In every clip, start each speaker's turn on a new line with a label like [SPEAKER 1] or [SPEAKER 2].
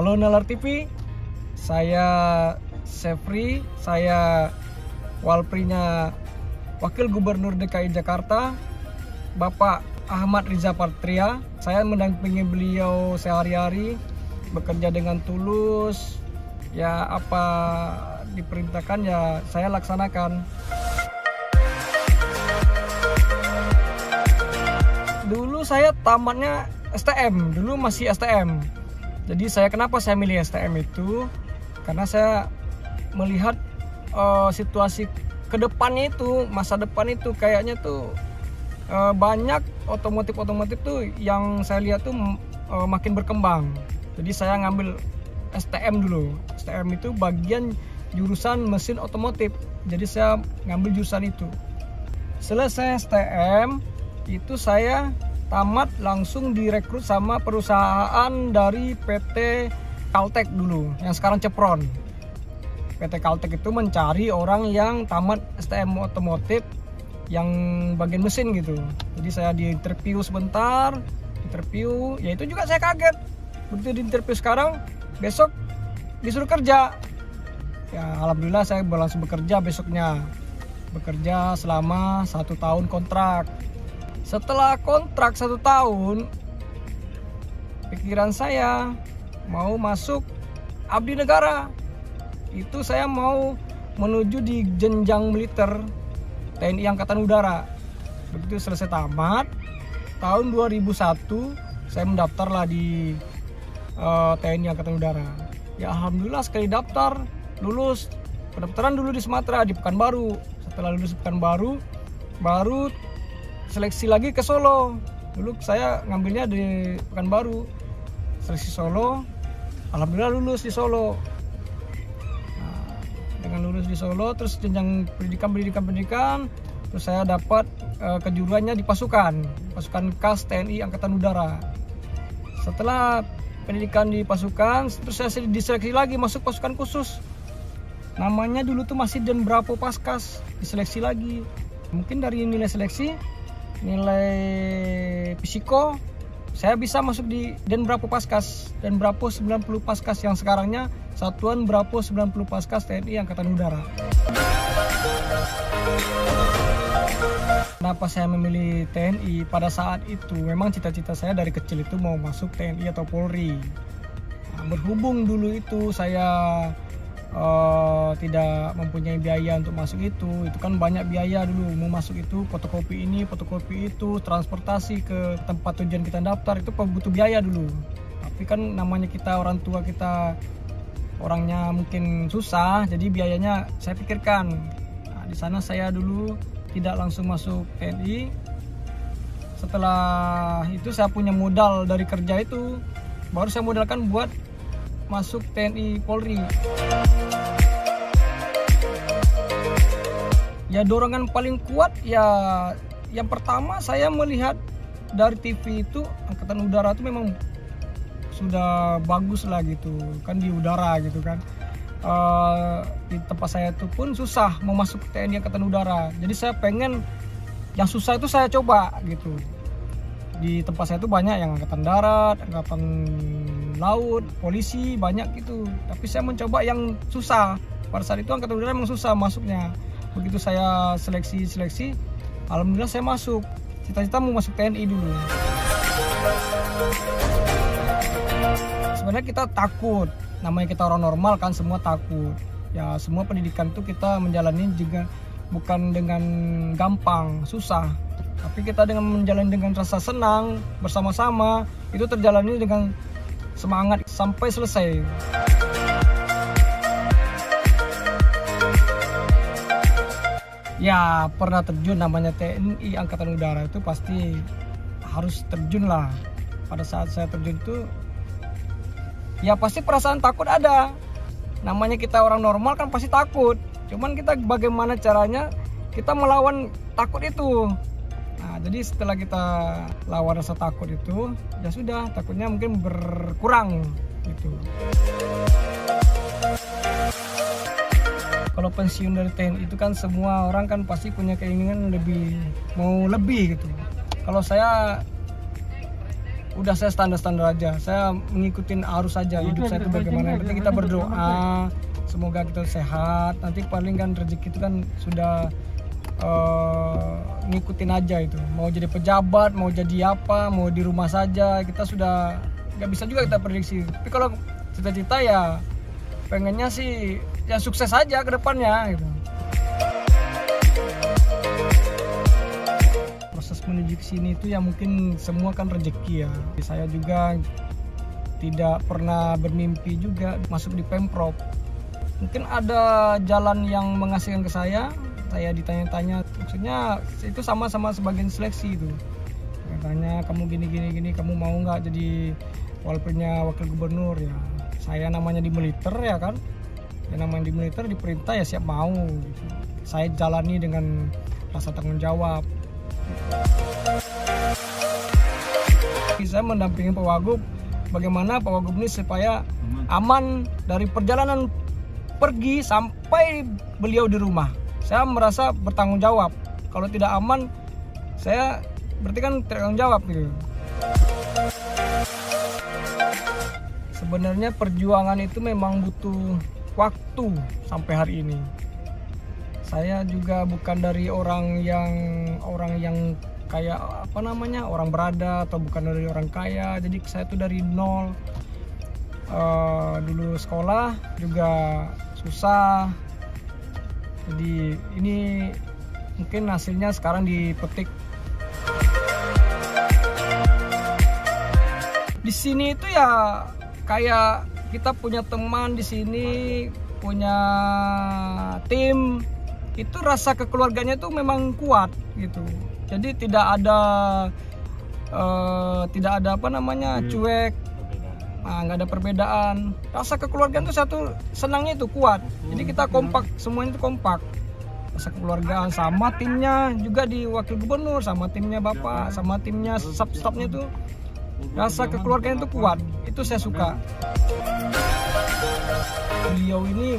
[SPEAKER 1] Halo Nalar TV, saya Sefri, saya Walprinya Wakil Gubernur DKI Jakarta, Bapak Ahmad Riza Patria. Saya mendampingi beliau sehari-hari, bekerja dengan tulus, ya apa diperintahkan ya saya laksanakan. Dulu saya tamatnya STM, dulu masih STM. Jadi kenapa saya milih STM itu? Karena saya melihat situasi kedepannya itu, masa depan itu kayaknya tuh banyak otomotif tuh yang saya lihat tuh makin berkembang. Jadi saya ngambil STM dulu. STM itu bagian jurusan mesin otomotif. Jadi saya ngambil jurusan itu. Selesai STM itu saya tamat langsung direkrut sama perusahaan dari PT Caltech dulu, yang sekarang Chevron. PT Caltech itu mencari orang yang tamat STM otomotif yang bagian mesin gitu. Jadi saya di-interview sebentar, ya itu juga saya kaget. Begitu di-interview sekarang, besok disuruh kerja. Ya alhamdulillah saya langsung bekerja besoknya. Bekerja selama 1 tahun kontrak. Setelah kontrak 1 tahun, pikiran saya mau masuk abdi negara. Itu saya mau menuju di jenjang militer TNI Angkatan Udara. Begitu selesai tamat, tahun 2001 saya mendaftarlah di TNI Angkatan Udara. Ya alhamdulillah sekali daftar, lulus. Pendaftaran dulu di Sumatera, di Pekanbaru. Setelah lulus Pekanbaru, baru seleksi lagi ke Solo. Dulu saya ngambilnya di Pekanbaru, seleksi Solo. Alhamdulillah lulus di Solo. Nah, dengan lulus di Solo, terus jenjang pendidikan, terus saya dapat kejuruannya di pasukan KAS TNI Angkatan Udara. Setelah pendidikan di pasukan, terus saya diseleksi lagi masuk pasukan khusus. Namanya dulu tuh masih Den Bravo Paskas, diseleksi lagi. Mungkin dari nilai seleksi, nilai psiko, saya bisa masuk di Den Bravo Paskas, Den Bravo 90 Paskas yang sekarangnya Satuan Bravo 90 Paskas TNI Angkatan Udara. Kenapa saya memilih TNI? Pada saat itu memang cita-cita saya dari kecil itu mau masuk TNI atau Polri. Nah, berhubung dulu itu saya tidak mempunyai biaya untuk masuk itu kan banyak biaya dulu mau masuk itu, fotokopi ini, fotokopi itu, transportasi ke tempat tujuan kita daftar itu butuh biaya dulu. Tapi kan namanya kita orang tua kita orangnya mungkin susah, jadi biayanya saya pikirkan. Nah, di sana saya dulu tidak langsung masuk TNI. Setelah itu saya punya modal dari kerja itu, baru saya modalkan buat masuk TNI Polri. Ya dorongan paling kuat ya yang pertama saya melihat dari TV itu Angkatan Udara itu memang sudah bagus lah gitu kan di udara gitu kan. Di tempat saya itu pun susah mau masuk TNI Angkatan Udara. Jadi saya pengen yang susah itu saya coba gitu. Di tempat saya itu banyak yang Angkatan Darat, Angkatan Laut, polisi banyak gitu. Tapi saya mencoba yang susah. Pada saat itu Angkatan Udara memang susah masuknya. Begitu saya seleksi, alhamdulillah saya masuk. Cita-cita mau masuk TNI dulu. Sebenarnya kita takut. Namanya kita orang normal kan semua takut. Ya semua pendidikan itu kita menjalani juga bukan dengan gampang, susah. Tapi kita dengan menjalani dengan rasa senang bersama-sama, itu terjalani dengan semangat sampai selesai. Ya pernah terjun namanya TNI Angkatan Udara itu pasti harus terjun lah. Pada saat saya terjun itu ya pasti perasaan takut ada. Namanya kita orang normal kan pasti takut. Cuman kita bagaimana caranya kita melawan takut itu. Nah, jadi setelah kita lawan rasa takut itu, ya sudah, takutnya mungkin berkurang gitu. Kalau pensiun dari TNI itu kan semua orang kan pasti punya keinginan lebih, mau lebih gitu. Kalau saya udah saya standar aja, saya ngikutin arus saja hidup saya itu bagaimana. Yang penting kita berdoa semoga kita sehat, nanti paling kan rezeki itu kan sudah ngikutin aja itu, mau jadi pejabat, mau jadi apa, mau di rumah saja, kita sudah nggak bisa juga kita prediksi. Tapi kalau cita-cita ya pengennya sih ya sukses aja ke depannya gitu. Proses menuju ke sini itu ya mungkin semua kan rezeki ya. Saya juga tidak pernah bermimpi juga masuk di Pemprov. Mungkin ada jalan yang mengasihkan ke saya ditanya-tanya, maksudnya itu sama sebagian seleksi itu. Katanya kamu gini, kamu mau nggak jadi walaupunnya wakil gubernur ya. Saya namanya di militer ya kan, ya namanya di militer diperintah ya siap mau gitu. Saya jalani dengan rasa tanggung jawab. Saya mendampingi Pak Wagub, bagaimana Pak Wagub ini supaya aman dari perjalanan pergi sampai beliau di rumah. Saya merasa bertanggung jawab. Kalau tidak aman, saya berarti kan tidak tanggung jawab gitu. Sebenarnya perjuangan itu memang butuh waktu sampai hari ini. Saya juga bukan dari orang yang kayak apa namanya, orang berada, atau bukan dari orang kaya. Jadi saya itu dari nol. Dulu sekolah juga susah. Jadi ini mungkin hasilnya sekarang dipetik. Di sini itu ya kayak kita punya teman di sini, punya tim, itu rasa kekeluarganya itu memang kuat gitu. Jadi tidak ada apa namanya cuek, nggak ada perbedaan. Rasa kekeluargaan itu satu senangnya itu kuat. Jadi kita kompak, semuanya itu kompak. Rasa kekeluargaan sama timnya juga di wakil gubernur, sama timnya bapak, sama timnya staff-staffnya itu rasa kekeluargaan itu kuat. Itu saya suka. Beliau ini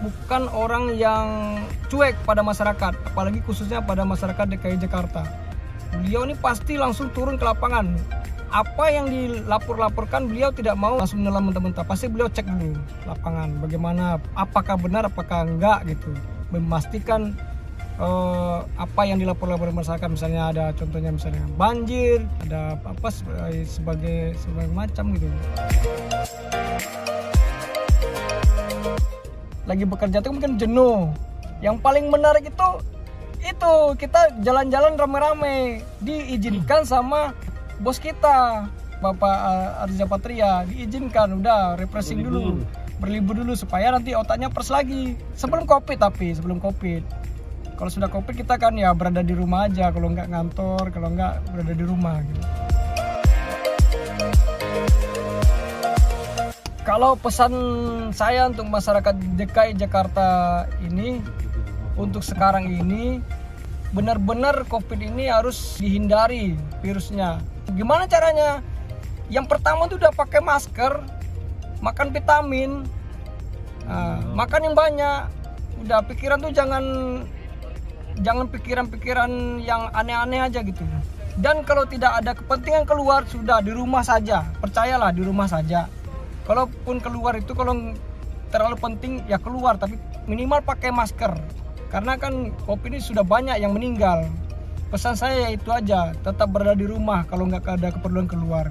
[SPEAKER 1] bukan orang yang cuek pada masyarakat, apalagi khususnya pada masyarakat DKI Jakarta. Beliau ini pasti langsung turun ke lapangan. Apa yang dilaporkan beliau tidak mau langsung menelan mentah-mentah. Pasti beliau cek dulu lapangan, bagaimana, apakah benar, apakah enggak gitu. Memastikan apa yang dilaporkan masyarakat, misalnya ada contohnya misalnya banjir, ada apa sebagai macam gitu. Lagi bekerja itu mungkin jenuh. Yang paling menarik itu kita jalan-jalan rame-rame, diizinkan sama bos kita, Bapak Arza Patria, diizinkan udah refreshing dulu, berlibur dulu supaya nanti otaknya fresh lagi. Sebelum Covid. Kalau sudah Covid kita kan ya berada di rumah aja, kalau nggak ngantor, kalau nggak berada di rumah gitu. Kalau pesan saya untuk masyarakat DKI Jakarta ini, untuk sekarang ini benar-benar Covid ini harus dihindari virusnya. Gimana caranya? Yang pertama tuh udah pakai masker, makan vitamin, makan yang banyak. Udah pikiran tuh jangan pikiran-pikiran yang aneh-aneh aja gitu. Dan kalau tidak ada kepentingan keluar, sudah di rumah saja. Percayalah, di rumah saja. Kalaupun keluar itu kalau terlalu penting ya keluar, tapi minimal pakai masker. Karena kan Covid ini sudah banyak yang meninggal. Pesan saya itu aja, tetap berada di rumah kalau nggak ada keperluan keluar.